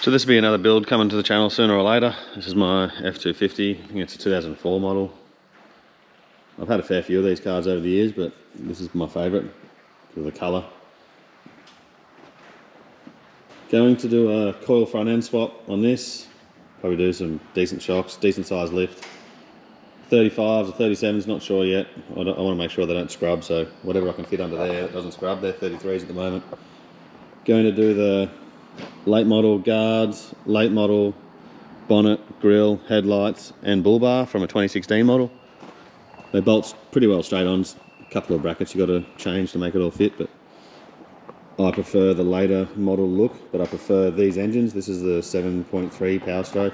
So this will be another build coming to the channel sooner or later. This is my F250, I think it's a 2004 model. I've had a fair few of these cars over the years, but this is my favourite because of the colour. Going to do a coil front end swap on this. Probably do some decent shocks, decent size lift. 35s or 37s, not sure yet. I want to make sure they don't scrub, so whatever I can fit under there, it doesn't scrub. They're 33s at the moment. Going to do the late model guards, late model bonnet, grille, headlights and bull bar from a 2016 model. They bolt pretty well straight on. A couple of brackets you got to change to make it all fit, but I prefer the later model look, but I prefer these engines. This is the 7.3 power stroke.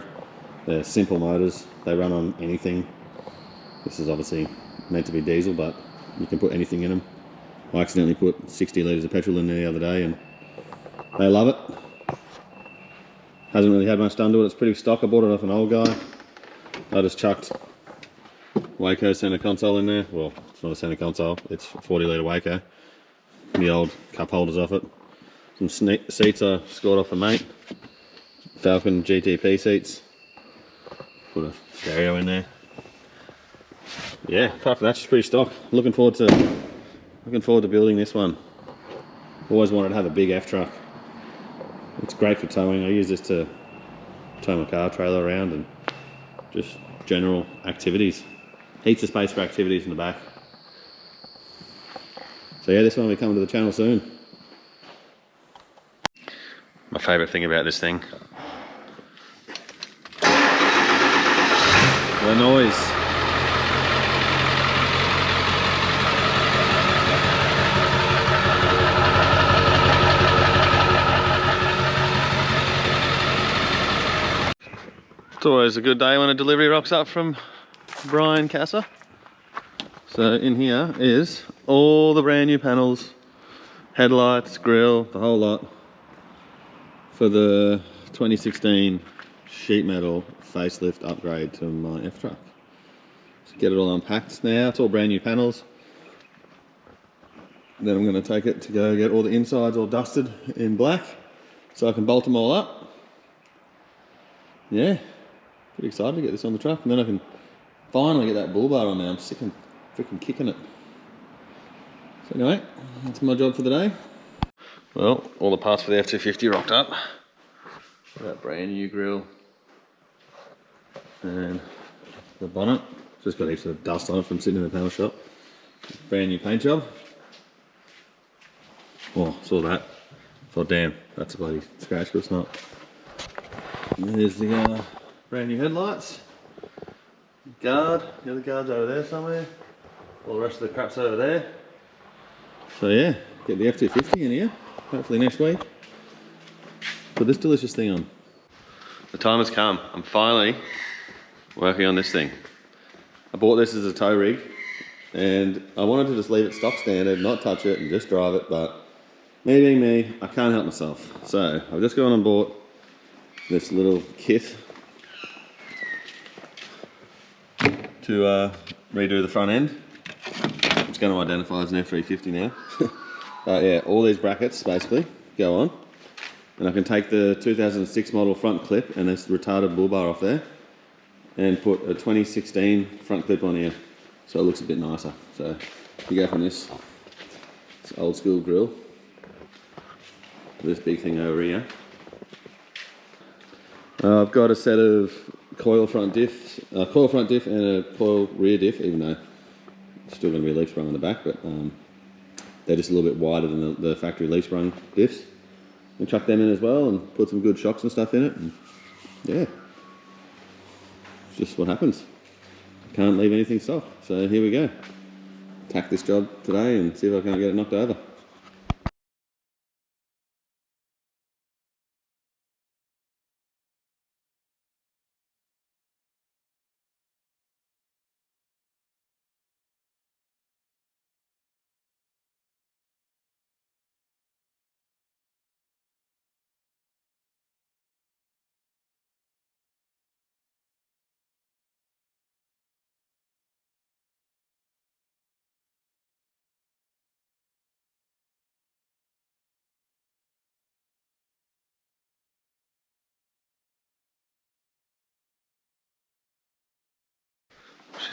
They're simple motors. They run on anything. This is obviously meant to be diesel, but you can put anything in them. I accidentally put 60 litres of petrol in there the other day and they love it. Hasn't really had much done to it. It's pretty stock. I bought it off an old guy. I just chucked Waco center console in there. Well, it's not a center console. It's a 40 litre Waco. The old cup holders off it. Some seats I scored off a mate. Falcon GTP seats. Put a stereo in there. Yeah, apart from that, it's pretty stock. Looking forward to building this one. Always wanted to have a big F truck. It's great for towing. I use this to tow my car trailer around and just general activities. Heaps of space for activities in the back. So yeah, this one will be coming to the channel soon. My favourite thing about this thing. The noise. It's always a good day when a delivery rocks up from Brian Casa. So in here is all the brand new panels, headlights, grille, the whole lot for the 2016 sheet metal facelift upgrade to my F truck. So get it all unpacked now. It's all brand new panels. Then I'm going to take it to go get all the insides all dusted in black so I can bolt them all up. Yeah. Pretty excited to get this on the truck, and then I can finally get that bull bar on there. I'm sick and freaking kicking it. So anyway, that's my job for the day. Well, all the parts for the F250 rocked up. That brand new grille and the bonnet. Just got heaps of dust on it from sitting in the panel shop. Brand new paint job. Oh, saw that. Thought, damn, that's a bloody scratch, but it's not. And there's the brand new headlights, guard, the other guard's over there somewhere, all the rest of the crap's over there. So yeah, get the F250 in here, hopefully next week. Put this delicious thing on. The time has come, I'm finally working on this thing. I bought this as a tow rig and I wanted to just leave it stock standard, not touch it and just drive it, but me being me, I can't help myself. So I've just gone and bought this little kit to redo the front end. It's going to identify as an F350 now. Yeah, all these brackets basically go on, and I can take the 2006 model front clip and this retarded bull bar off there and put a 2016 front clip on here, so it looks a bit nicer. So you go from this old school grille to this big thing over here. I've got a set of coil front diff and a coil rear diff, even though it's still going to be leaf sprung on the back, but they're just a little bit wider than the factory leaf sprung diffs. And chuck them in as well and put some good shocks and stuff in it. And yeah, it's just what happens. Can't leave anything soft. So here we go. Attack this job today and see if I can't get it knocked over.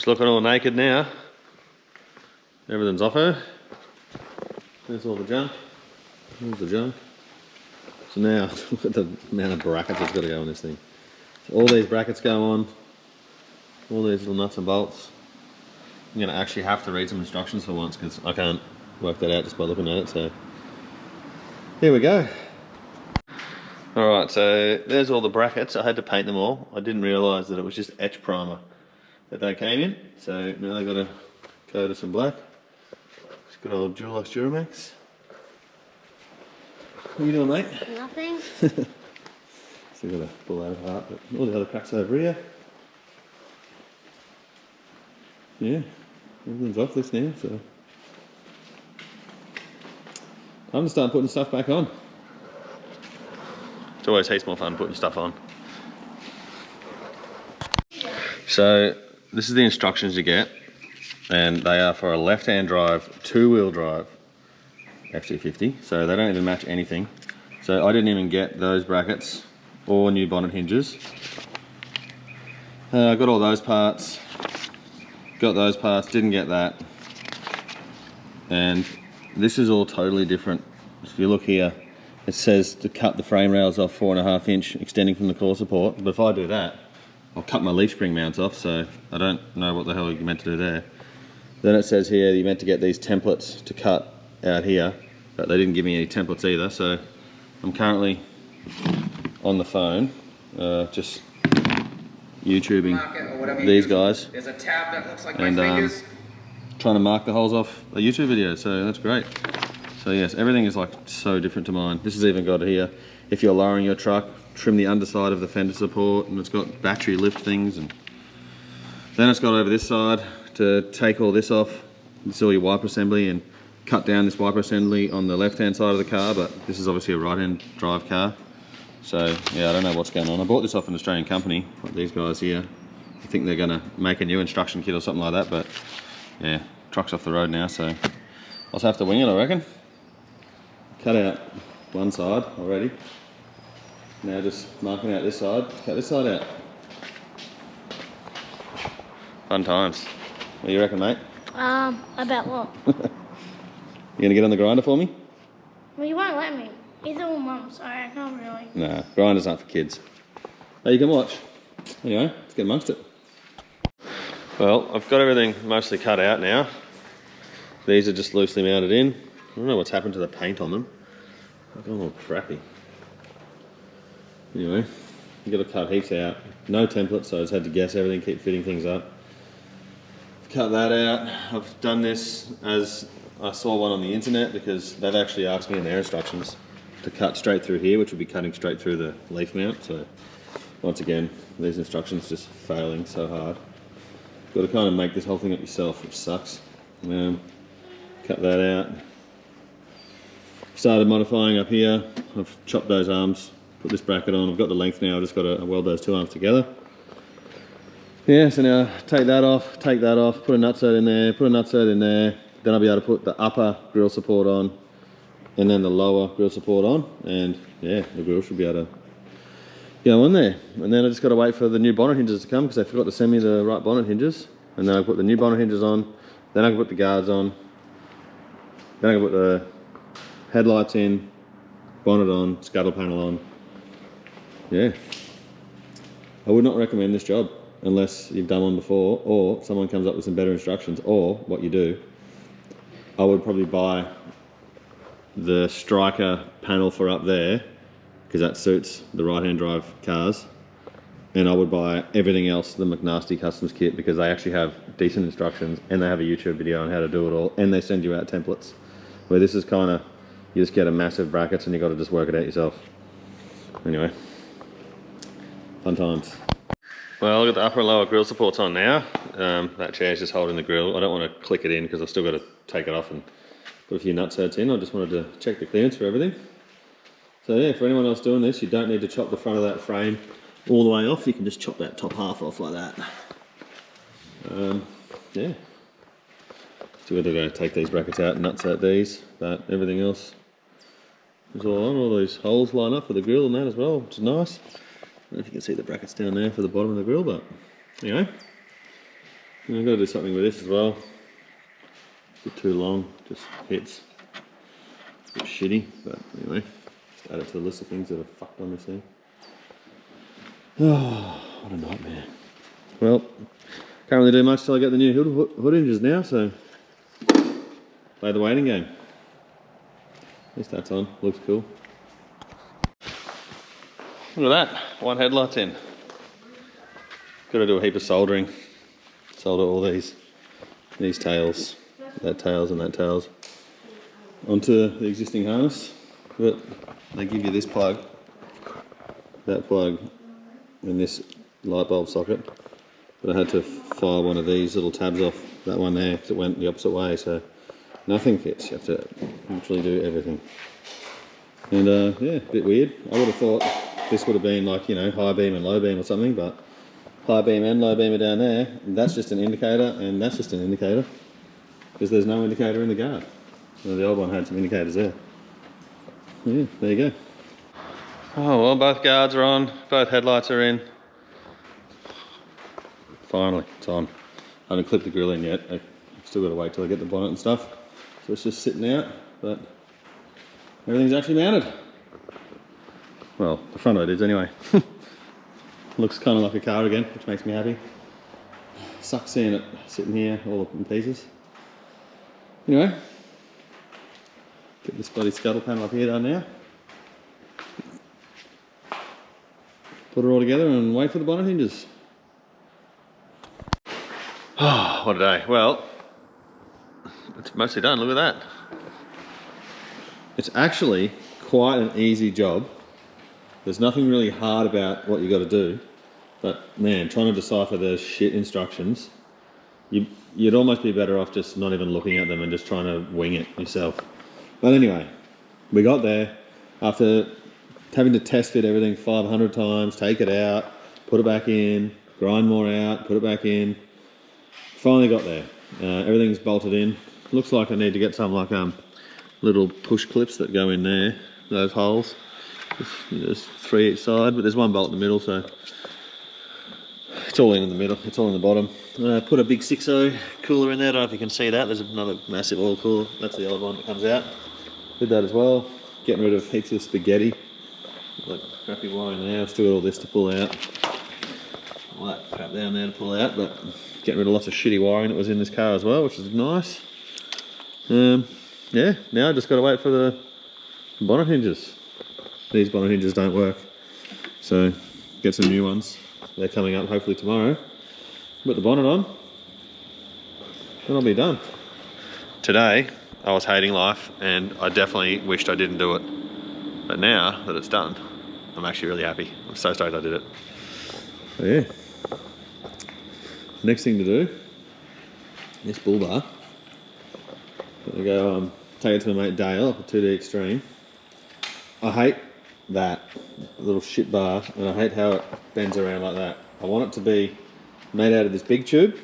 looking all naked now. Everything's off her. There's all the junk. There's the junk. So now, look at the amount of brackets that's got to go on this thing. So all these brackets go on. All these little nuts and bolts. I'm going to actually have to read some instructions for once because I can't work that out just by looking at it. So here we go. Alright, so there's all the brackets. I had to paint them all. I didn't realise that it was just etch primer that they came in. So now I've got to go to some black. Just got old Dulux Duramax. What are you doing, mate? Nothing. Still got to pull that apart, but all the other cracks over here. Yeah, everything's off this now, so I'm just starting putting stuff back on. It's always heaps more fun putting stuff on. So this is the instructions you get, and they are for a left-hand drive, two-wheel drive F250, so they don't even match anything. So I didn't even get those brackets or new bonnet hinges. I got all those parts, got those parts, didn't get that. And this is all totally different. If you look here, it says to cut the frame rails off 4.5 inch extending from the core support, but if I do that, I'll cut my leaf spring mounts off, so I don't know what the hell you're meant to do there. Then it says here you're meant to get these templates to cut out here, but they didn't give me any templates either, so I'm currently on the phone just YouTubing these guys. There's a tab that looks like and my fingers. trying to mark the holes off a YouTube video, so that's great. So yes, everything is like so different to mine. This has even got here, if you're lowering your truck, trim the underside of the fender support, and it's got battery lift things, and then it's got over this side to take all this off. It's all your wiper assembly, and cut down this wiper assembly on the left-hand side of the car, but this is obviously a right-hand drive car. So yeah, I don't know what's going on. I bought this off an Australian company, like these guys here. I think they're gonna make a new instruction kit or something like that, but yeah, truck's off the road now, so I'll just have to wing it, I reckon. Cut out one side already. Now just marking out this side, cut this side out. Fun times. What do you reckon, mate? About what? You gonna get on the grinder for me? Well, you won't let me. Either or mum, so I can't really. Nah, grinders aren't for kids. Hey, you can watch. Anyway, let's get amongst it. Well, I've got everything mostly cut out now. These are just loosely mounted in. I don't know what's happened to the paint on them. They've gone all crappy. Anyway, you got to cut heaps out. No template, so I just had to guess everything, keep fitting things up. Cut that out. I've done this as I saw one on the internet because they've actually asked me in their instructions to cut straight through here, which would be cutting straight through the leaf mount. So once again, these instructions just failing so hard. Got to kind of make this whole thing up yourself, which sucks. Cut that out. Started modifying up here. I've chopped those arms, put this bracket on. I've got the length now. I've just got to weld those two arms together. Yeah, so now take that off, put a nutset in there, put a nutset in there. Then I'll be able to put the upper grille support on and then the lower grille support on. And yeah, the grille should be able to go on there. And then I just got to wait for the new bonnet hinges to come because they forgot to send me the right bonnet hinges. And then I put the new bonnet hinges on. Then I can put the guards on. Then I can put the headlights in, bonnet on, scuttle panel on. Yeah. I would not recommend this job unless you've done one before or someone comes up with some better instructions, or what you do, I would probably buy the striker panel for up there because that suits the right-hand drive cars, and I would buy everything else, the McNasty Customs kit, because they actually have decent instructions and they have a YouTube video on how to do it all, and they send you out templates. Where this is kind of, you just get a massive brackets and you got to just work it out yourself. Anyway, fun times. Well, I've got the upper and lower grille supports on now. That chair's just holding the grille. I don't want to click it in because I've still got to take it off and put a few nutserts in. I just wanted to check the clearance for everything. So yeah, for anyone else doing this, you don't need to chop the front of that frame all the way off. You can just chop that top half off like that. Yeah. Still got to go take these brackets out and nutsert these, but everything else is all on. All these holes line up for the grille and that as well, which is nice. I don't know if you can see the brackets down there for the bottom of the grille, but anyway, I've got to do something with this as well. A bit too long, just hits. A bit shitty, but anyway, just add it to the list of things that are fucked on this thing. Oh, what a nightmare. Well, can't really do much till I get the new hood hinges now, so play the waiting game. At least that's on, looks cool. Look at that, one headlight's in. Got to do a heap of soldering. Solder all these tails, that tails and that tails, onto the existing harness. But they give you this plug, that plug, and this light bulb socket. But I had to fire one of these little tabs off that one there because it went the opposite way, so nothing fits. You have to literally do everything. And yeah, a bit weird. I would have thought this would have been like, you know, high beam and low beam or something, but high beam and low beam are down there. That's just an indicator, and that's just an indicator, because there's no indicator in the guard. Well, the old one had some indicators there. Yeah, there you go. Oh well, both guards are on, both headlights are in. Finally, it's on. I haven't clipped the grill in yet. I've still got to wait till I get the bonnet and stuff. So it's just sitting out, but everything's actually mounted. Well, the front of it is anyway. Looks kind of like a car again, which makes me happy. Sucks seeing it sitting here all up in pieces. Anyway, get this bloody scuttle panel up here done now. Put it all together and wait for the bonnet hinges. Oh, what a day. Well, it's mostly done, look at that. It's actually quite an easy job. There's nothing really hard about what you got to do, but man, trying to decipher those shit instructions, you'd almost be better off just not even looking at them and just trying to wing it yourself. But anyway, we got there after having to test fit everything 500 times, take it out, put it back in, grind more out, put it back in. Finally got there. Everything's bolted in. Looks like I need to get some like little push clips that go in there, those holes. There's 3 each side, but there's one bolt in the middle, so it's all in the middle, it's all in the bottom. Put a big 6.0 cooler in there, I don't know if you can see that, there's another massive oil cooler, that's the old one that comes out. Did that as well, getting rid of heaps of spaghetti, like crappy wire in there. I've still got all this to pull out, all that crap down there to pull out, but getting rid of lots of shitty wiring that was in this car as well, which is nice. Yeah, now I just got to wait for the bonnet hinges. These bonnet hinges don't work, so get some new ones. They're coming up hopefully tomorrow. Put the bonnet on, then I'll be done. Today, I was hating life and I definitely wished I didn't do it. But now that it's done, I'm actually really happy. I'm so stoked I did it. So yeah. Next thing to do, this bull bar. I'm gonna go take it to my mate Dale up at 2D Extreme. I hate that little shit bar, and I hate how it bends around like that. I want it to be made out of this big tube,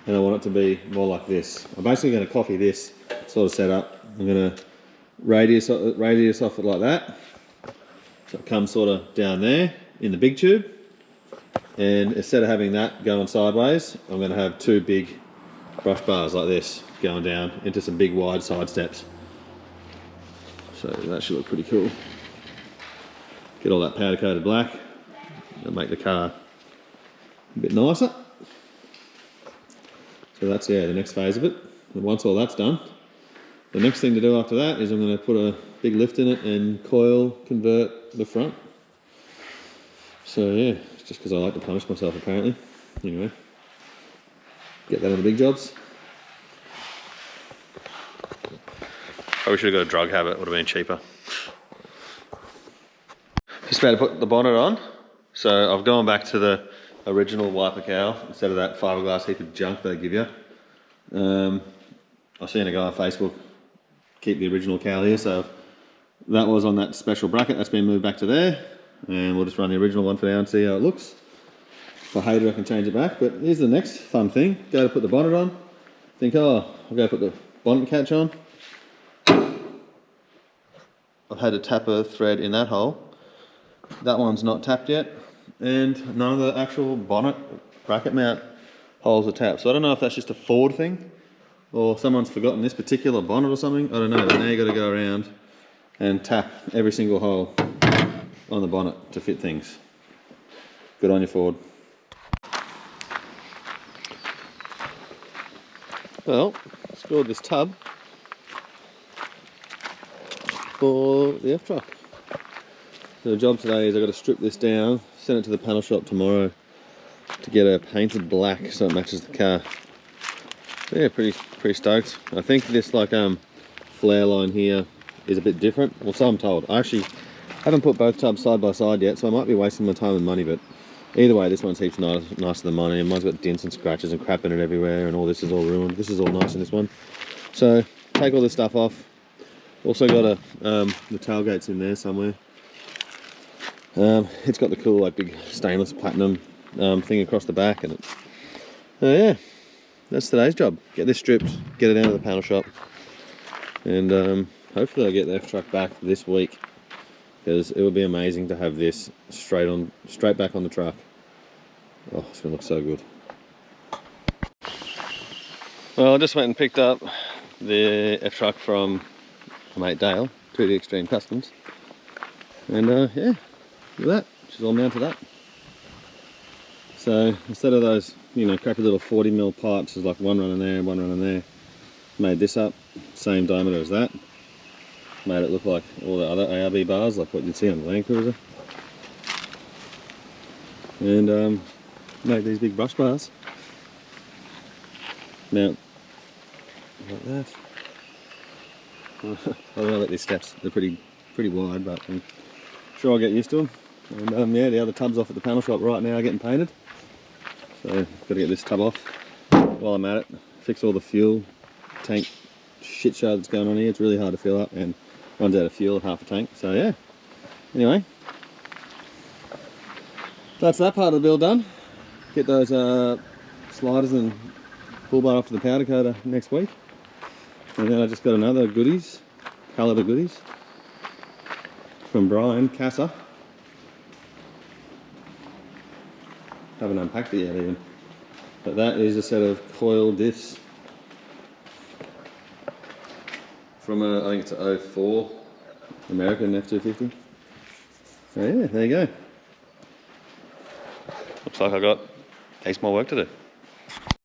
and I want it to be more like this. I'm basically going to copy this sort of setup. I'm going to radius off it like that, so it comes sort of down there in the big tube, and instead of having that going sideways, I'm going to have 2 big brush bars like this going down into some big wide side steps. So that should look pretty cool. Get all that powder coated black and make the car a bit nicer. So that's, yeah, the next phase of it. And once all that's done, the next thing to do after that is I'm going to put a big lift in it and coil convert the front. So yeah, it's just because I like to punish myself apparently. Anyway, get that on the big jobs. Probably should have got a drug habit, would have been cheaper. Just about to put the bonnet on. So I've gone back to the original wiper cowl instead of that fiberglass heap of junk they give you. I've seen a guy on Facebook keep the original cowl here, so that was on that special bracket that's been moved back to there, and we'll just run the original one for now and see how it looks. If I hate it I can change it back, but here's the next fun thing. Go to put the bonnet on, think, oh, I'll go put the bonnet catch on. I've had to tap a thread in that hole. That one's not tapped yet, and none of the actual bonnet bracket mount holes are tapped. So I don't know if that's just a Ford thing or someone's forgotten this particular bonnet or something. I don't know, but now you got to go around and tap every single hole on the bonnet to fit things. Good on you, Ford. Well, scored this tub for the F-truck. So the job today is I've got to strip this down, send it to the panel shop tomorrow to get it painted black so it matches the car. So yeah, pretty stoked. I think this like flare line here is a bit different. Well, so I'm told. I actually haven't put both tubs side by side yet, so I might be wasting my time and money, but either way, this one's heaps nicer than mine, and mine's got dents and scratches and crap in it everywhere, and all this is all ruined. This is all nice in this one. So, take all this stuff off. Also got the tailgates in there somewhere. It's got the cool, like, big stainless platinum thing across the back, and it's... yeah, that's today's job. Get this stripped, get it down to the panel shop, and hopefully I get the F-truck back this week, because it would be amazing to have this straight back on the truck. Oh, it's gonna look so good. Well, I just went and picked up the F-truck from my mate Dale, 2D Extreme Customs, and yeah, look at that, she's all mounted up. So instead of those, you know, crappy little 40mm pipes, there's like one running there and one running there. Made this up, same diameter as that. Made it look like all the other ARB bars, like what you'd see on the Land Cruiser. And made these big brush bars. Mount like that. I don't know about these steps, they're pretty wide, but I'm sure I'll get used to them. And yeah, the other tub's off at the panel shop right now getting painted. So, got to get this tub off while I'm at it. Fix all the fuel tank shit show that's going on here. It's really hard to fill up and runs out of fuel at half a tank. So yeah, anyway, that's that part of the build done. Get those sliders and bullbar off to the powder coater next week. And then I just got another pallet of goodies from Brian Casa. Haven't unpacked it yet even. But that is a set of coil diffs from I think it's a 04 American F250. So yeah, there you go. Looks like I've got heaps more work to do.